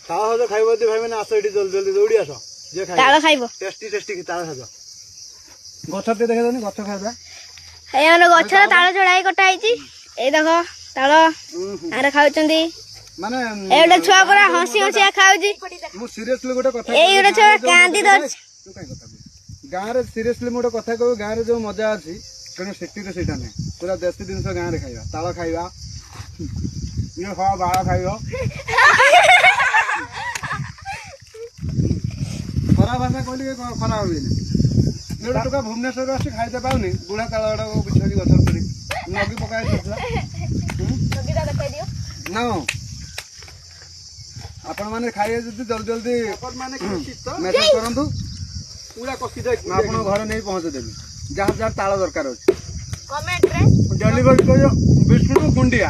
ताल सज खाइब भाई मैंने आस ये जल्दी जल्दी दौड़ी आस जे ताल खाइब टेस्टी टेस्टी ताल सज गछ टे देखा जानी गछ खाइबा ए माने गछर ताल चढ़ाई कटा आइची ए देखो ताल आरे खाउचंदी माने ए ओटा छुआ परा हंसी हंसी खाउची मु सीरियसली गोटे कथा ए ओटा छुआ कांदी दर तू काई कथा गाँ रे सीरियसली मोटे कथा कहू गाँ रे जो मजा अच्छी तेणु सिटी रे सेटा नहीं पूरा देसी जिनस गाँ रे खाइबा ताल खाइबा ये खा बाळ खाइबो खरा भाषा कहली खरा होइनी नेडा टका भुवनेश्वर आसी खाइते पाउनी बुढ़ा ताल गुडा बिछाकी गथर पड़ी नगी पकाय छला नगी दा देखाइ दियो ना आपण माने खाइए जदी जल्दी जल्दी आपण माने मैसेज करंतु पूरा कसी दे मैं आपन घर नहीं पहुंच देबी जहां जहां ताला दरकार हो कमेंट रे डिलीवर करियो बिस्कुट गुंडिया